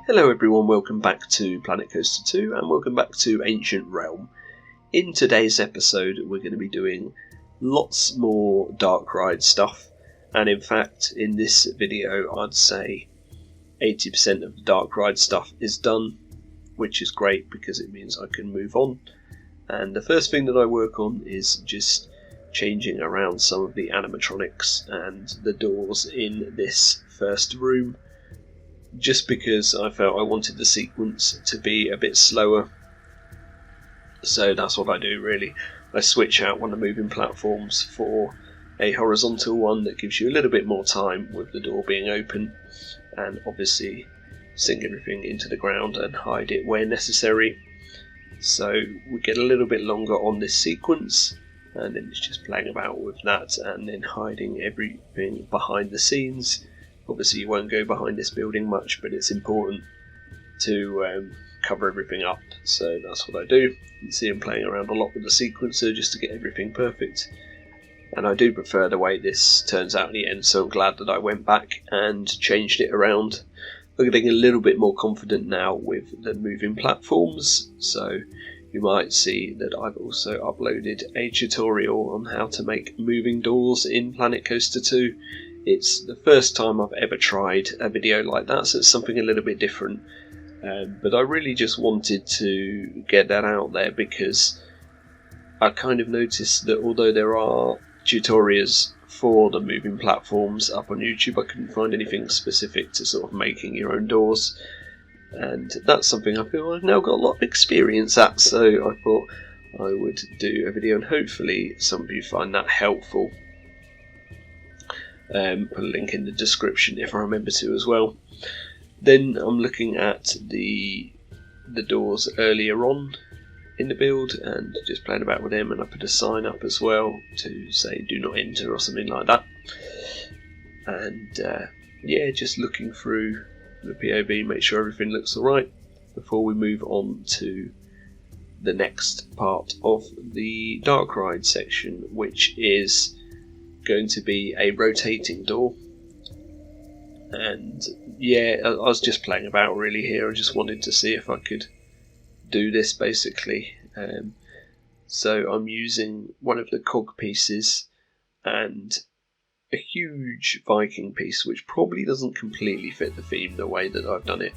Hello everyone, welcome back to Planet Coaster 2 and welcome back to Ancient Realm. In today's episode we're going to be doing lots more dark ride stuff, and in fact in this video I'd say 80% of the dark ride stuff is done, which is great because it means I can move on. And the first thing that I work on is just changing around some of the animatronics and the doors in this first room, just because I felt I wanted the sequence to be a bit slower. So that's what I do really. I switch out one of the moving platforms for a horizontal one that gives you a little bit more time with the door being open, and obviously sink everything into the ground and hide it where necessary. So we get a little bit longer on this sequence, and then it's just playing about with that and then hiding everything behind the scenes. Obviously you won't go behind this building much, but it's important to cover everything up, so that's what I do. You can see I'm playing around a lot with the sequencer just to get everything perfect, and I do prefer the way this turns out in the end, so I'm glad that I went back and changed it around. I'm getting a little bit more confident now with the moving platforms, so you might see that I've also uploaded a tutorial on how to make moving doors in Planet Coaster 2. It's the first time I've ever tried a video like that, so it's something a little bit different. But I really just wanted to get that out there because I kind of noticed that although there are tutorials for the moving platforms up on YouTube, I couldn't find anything specific to sort of making your own doors. And that's something I feel I've now got a lot of experience at, so I thought I would do a video and hopefully some of you find that helpful. Put a link in the description if I remember to as well. Then I'm looking at the doors earlier on in the build and just playing about with them, and I put a sign up as well to say do not enter or something like that. And yeah, just looking through the POV, make sure everything looks alright before we move on to the next part of the dark ride section, which is going to be a rotating door. And yeah, I was just playing about really here. I just wanted to see if I could do this basically. So I'm using one of the cog pieces and a huge Viking piece, which probably doesn't completely fit the theme the way that I've done it,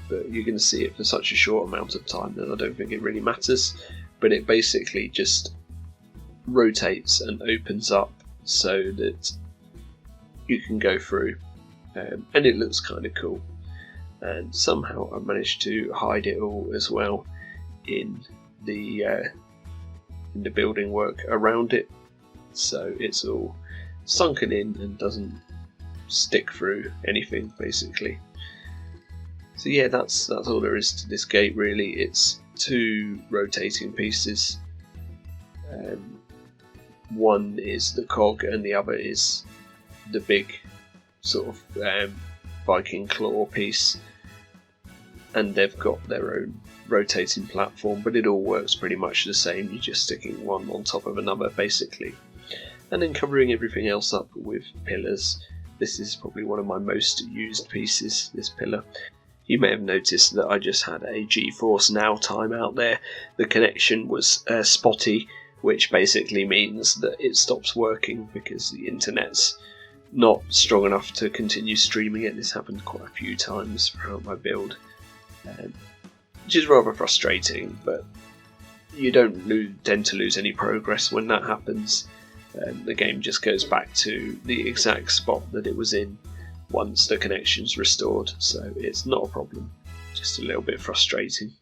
but you're going to see it for such a short amount of time that I don't think it really matters. But it basically just rotates and opens up so that you can go through, and it looks kind of cool. And somehow I managed to hide it all as well in the building work around it, so it's all sunken in and doesn't stick through anything basically. So yeah, that's all there is to this gate really. It's two rotating pieces. One is the cog and the other is the big sort of Viking claw piece, and they've got their own rotating platform, but it all works pretty much the same. You're just sticking one on top of another basically, and then covering everything else up with pillars. This is probably one of my most used pieces, this pillar. You may have noticed that I just had a GeForce Now timeout there. The connection was spotty, which basically means that it stops working because the internet's not strong enough to continue streaming it. This happened quite a few times throughout my build, which is rather frustrating, but you don't tend to lose any progress when that happens. The game just goes back to the exact spot that it was in once the connection's restored, so it's not a problem, just a little bit frustrating.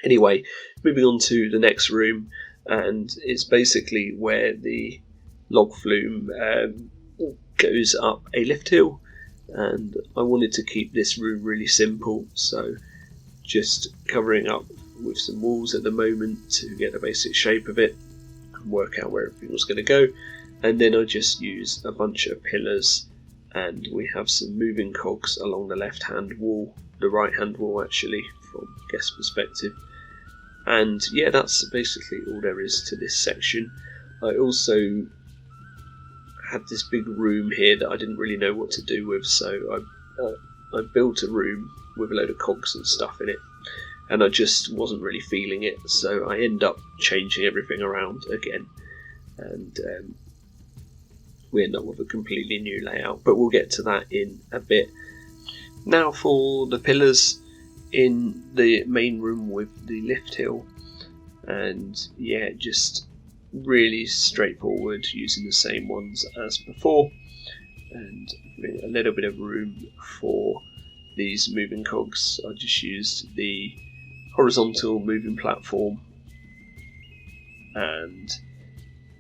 Anyway, moving on to the next room, and it's basically where the log flume goes up a lift hill, and I wanted to keep this room really simple, so just covering up with some walls at the moment to get the basic shape of it and work out where everything was going to go. And then I just use a bunch of pillars, and we have some moving cogs along the left hand wall, the right hand wall actually from guest perspective. And yeah, that's basically all there is to this section. I also had this big room here that I didn't really know what to do with, so I built a room with a load of cogs and stuff in it, and I just wasn't really feeling it, so I end up changing everything around again, and we end up with a completely new layout, but we'll get to that in a bit. Now for the pillars in the main room with the lift hill, and yeah, just really straightforward, using the same ones as before, and a little bit of room for these moving cogs. I just used the horizontal moving platform and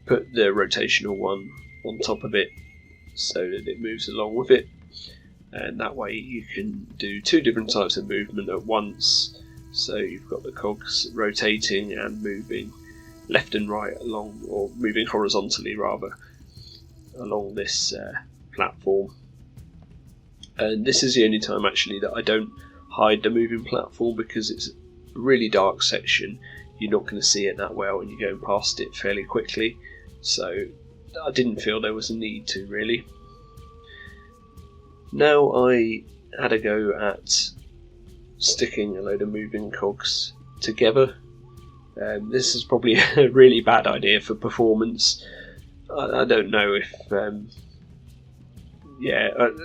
put the rotational one on top of it so that it moves along with it, and that way you can do two different types of movement at once. So you've got the cogs rotating and moving left and right along, or moving horizontally rather, along this platform. And this is the only time actually that I don't hide the moving platform, because it's a really dark section. You're not going to see it that well and you're going past it fairly quickly, so I didn't feel there was a need to really. Now I had a go at sticking a load of moving cogs together. This is probably a really bad idea for performance. I don't know if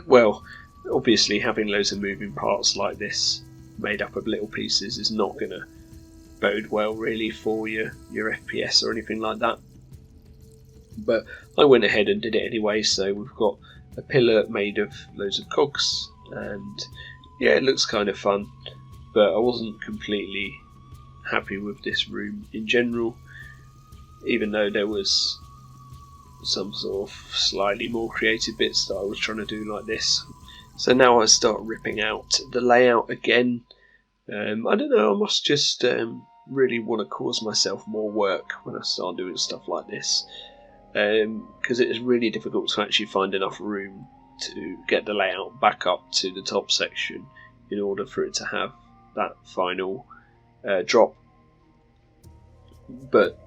well, obviously having loads of moving parts like this made up of little pieces is not going to bode well really for your FPS or anything like that. But I went ahead and did it anyway, so we've got a pillar made of loads of cogs, and yeah, it looks kind of fun, but I wasn't completely happy with this room in general, even though there was some sort of slightly more creative bits that I was trying to do like this. So now I start ripping out the layout again. I don't know, I must just really want to cause myself more work when I start doing stuff like this, because it is really difficult to actually find enough room to get the layout back up to the top section in order for it to have that final drop. But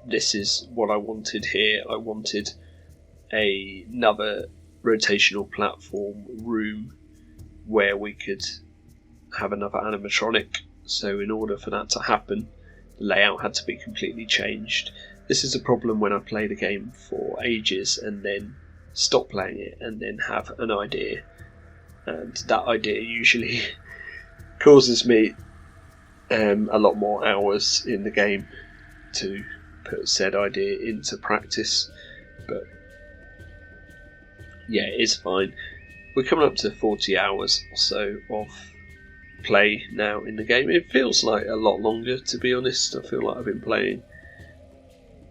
this is what I wanted here. I wanted another rotational platform room where we could have another animatronic, so in order for that to happen, the layout had to be completely changed. This is a problem when I play the game for ages and then stop playing it and then have an idea, and that idea usually causes me a lot more hours in the game to put said idea into practice. But yeah, it's fine. We're coming up to 40 hours or so of play now in the game. It feels like a lot longer, to be honest. I feel like I've been playing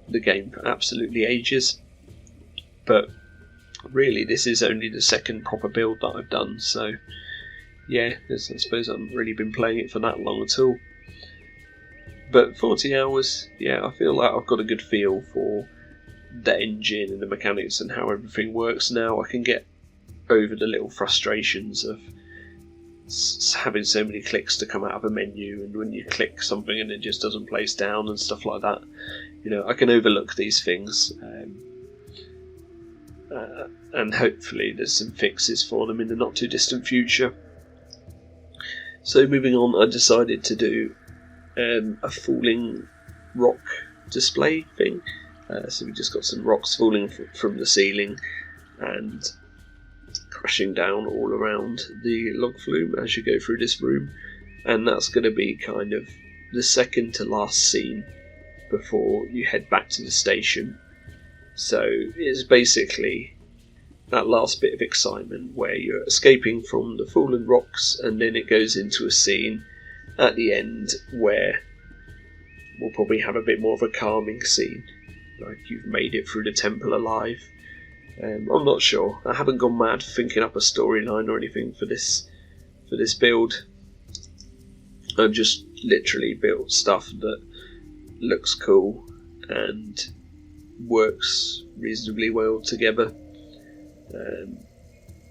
the game for absolutely ages, but really this is only the second proper build that I've done, so yeah, I suppose I haven't really been playing it for that long at all. But 40 hours, yeah, I feel like I've got a good feel for the engine and the mechanics and how everything works now. I can get over the little frustrations of having so many clicks to come out of a menu, and when you click something and it just doesn't place down and stuff like that. You know, I can overlook these things, and hopefully there's some fixes for them in the not too distant future. So moving on, I decided to do a falling rock display thing. So we just got some rocks falling from the ceiling and crashing down all around the log flume as you go through this room, and that's going to be kind of the second to last scene before you head back to the station. So it's basically that last bit of excitement where you're escaping from the fallen rocks, and then it goes into a scene at the end where we'll probably have a bit more of a calming scene, like you've made it through the temple alive. I'm not sure. I haven't gone mad thinking up a storyline or anything for this build. I've just literally built stuff that looks cool and works reasonably well together.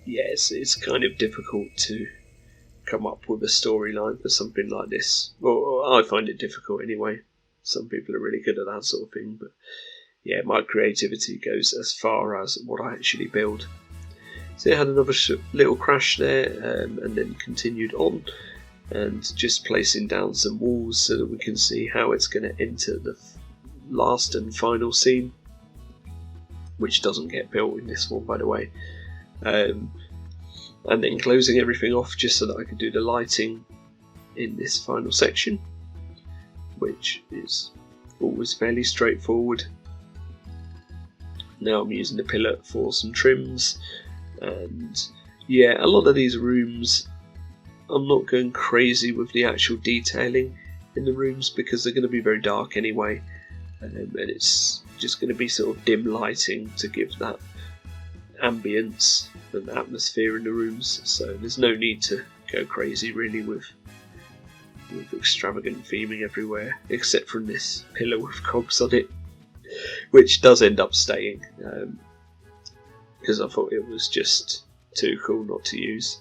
Yes, it's kind of difficult to come up with a storyline for something like this. Well, I find it difficult anyway. Some people are really good at that sort of thing, but yeah, my creativity goes as far as what I actually build. So it had another little crash there, and then continued on, and just placing down some walls so that we can see how it's going to enter the last and final scene, which doesn't get built in this one, by the way. And then closing everything off just so that I can do the lighting in this final section, which is always fairly straightforward. Now I'm using the pillar for some trims, and yeah, a lot of these rooms I'm not going crazy with the actual detailing in the rooms because they're going to be very dark anyway, and it's just going to be sort of dim lighting to give that ambience and atmosphere in the rooms, so there's no need to go crazy really with extravagant theming everywhere, except from this pillar with cogs on it, which does end up staying, because I thought it was just too cool not to use.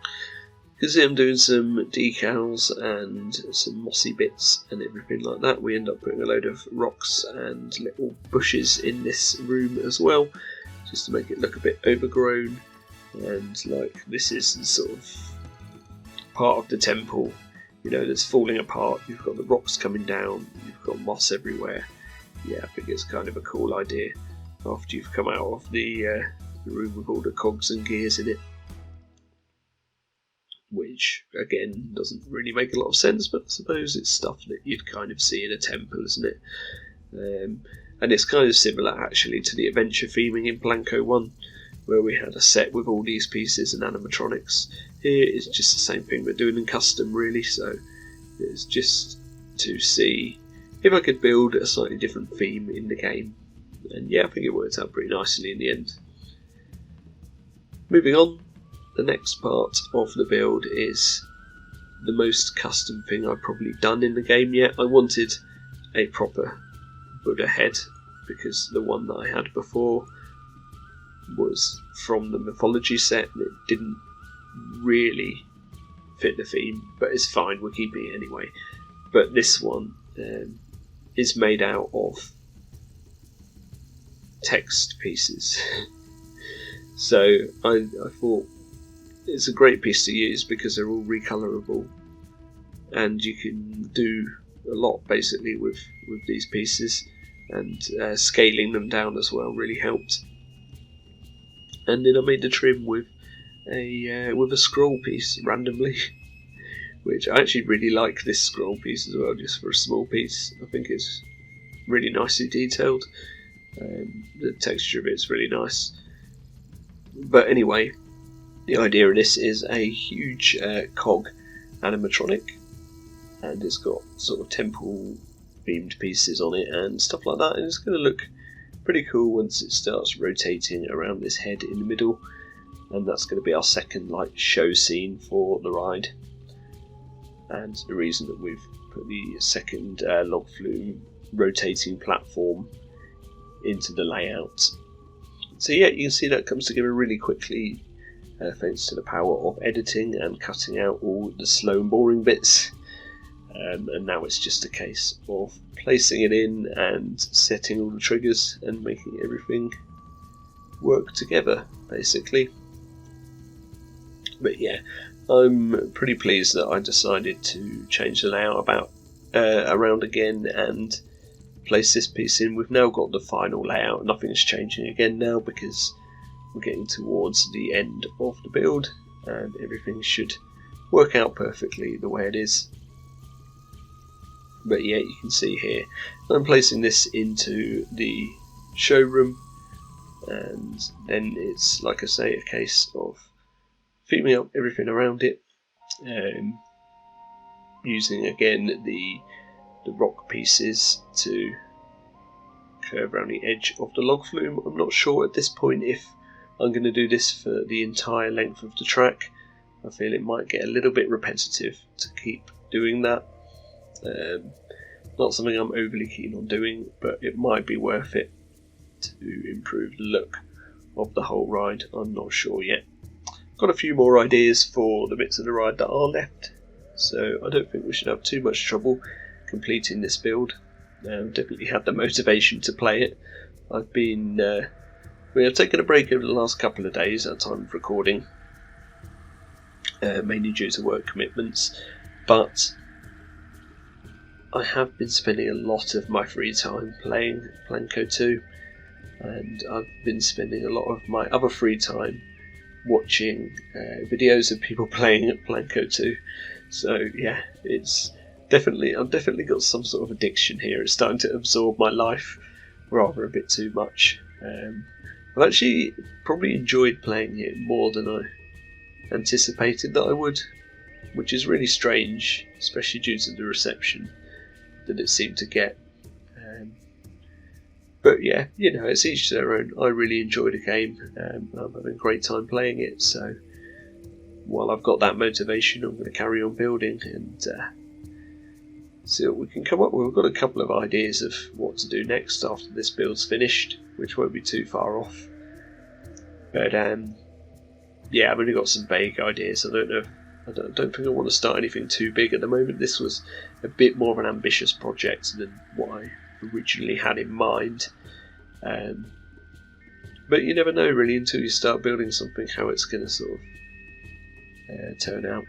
You can see I'm doing some decals and some mossy bits and everything like that. We end up putting a load of rocks and little bushes in this room as well, just to make it look a bit overgrown, and like this is sort of part of the temple, you know, that's falling apart. You've got the rocks coming down, you've got moss everywhere. Yeah, I think it's kind of a cool idea after you've come out of the room with all the cogs and gears in it, which again doesn't really make a lot of sense, but I suppose it's stuff that you'd kind of see in a temple, isn't it? And it's kind of similar actually to the adventure theming in Blanco 1, where we had a set with all these pieces and animatronics. Here it's just the same thing we're doing in custom really, so it's just to see if I could build a slightly different theme in the game. And yeah, I think it worked out pretty nicely in the end. Moving on, the next part of the build is the most custom thing I've probably done in the game yet. I wanted a proper Buddha head, because the one that I had before was from the mythology set and it didn't really fit the theme, but it's fine, we're keeping it anyway. But this one is made out of text pieces. So I thought it's a great piece to use because they're all recolorable, and you can do a lot basically with these pieces, and scaling them down as well really helped. And then I made the trim with a scroll piece randomly, which I actually really like this scroll piece as well, just for a small piece. I think it's really nicely detailed. The texture of it's really nice. But anyway, the idea of this is a huge cog animatronic, and it's got sort of temple themed pieces on it and stuff like that, and it's going to look pretty cool once it starts rotating around this head in the middle, and that's going to be our second like show scene for the ride, and the reason that we've put the second log flume rotating platform into the layout. So yeah, you can see that comes together really quickly thanks to the power of editing and cutting out all the slow and boring bits. And now it's just a case of placing it in and setting all the triggers and making everything work together, basically. But yeah, I'm pretty pleased that I decided to change the layout around again and place this piece in. We've now got the final layout. Nothing's changing again now because we're getting towards the end of the build and everything should work out perfectly the way it is. But yeah, you can see here I'm placing this into the showroom, and then it's, like I say, a case of theming up everything around it, using again the rock pieces to curve around the edge of the log flume. I'm not sure at this point if I'm going to do this for the entire length of the track. I feel it might get a little bit repetitive to keep doing that. Not something I'm overly keen on doing, but it might be worth it to improve the look of the whole ride. I'm not sure yet. Got a few more ideas for the bits of the ride that are left, so I don't think we should have too much trouble completing this build. Definitely had the motivation to play it. I've been We have taken a break over the last couple of days at time of recording, mainly due to work commitments, but I have been spending a lot of my free time playing Planco 2, and I've been spending a lot of my other free time watching videos of people playing at Planco 2. So yeah, I've definitely got some sort of addiction here. It's starting to absorb my life rather a bit too much. I've actually probably enjoyed playing it more than I anticipated that I would, which is really strange, especially due to the reception that it seemed to get. But yeah, it's each their own. I really enjoyed the game. I'm having a great time playing it, so while I've got that motivation, I'm going to carry on building and see what we can come up with. We've got a couple of ideas of what to do next after this build's finished, which won't be too far off. But yeah, I've only got some vague ideas. I don't think I want to start anything too big at the moment. This was a bit more of an ambitious project than what I originally had in mind. But you never know really until you start building something how it's going to sort of turn out.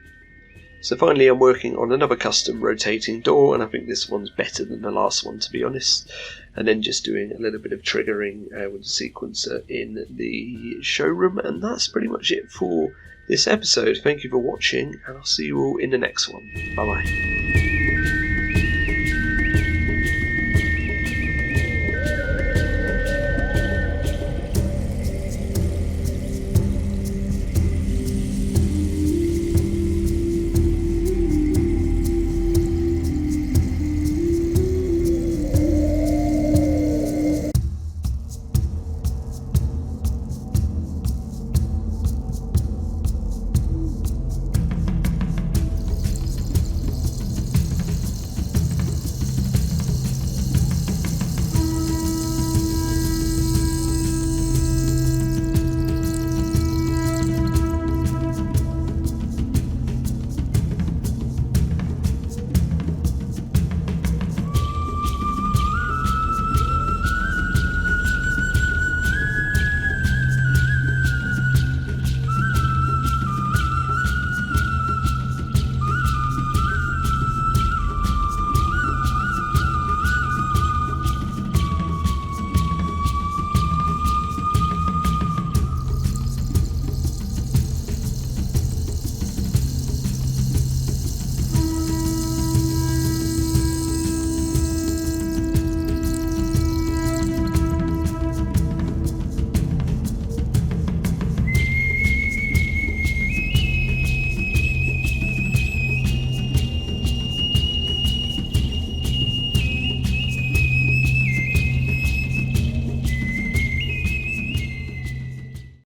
So finally I'm working on another custom rotating door, and I think this one's better than the last one, to be honest. And then just doing a little bit of triggering with the sequencer in the showroom, and that's pretty much it for this episode. Thank you for watching, and I'll see you all in the next one. Bye bye.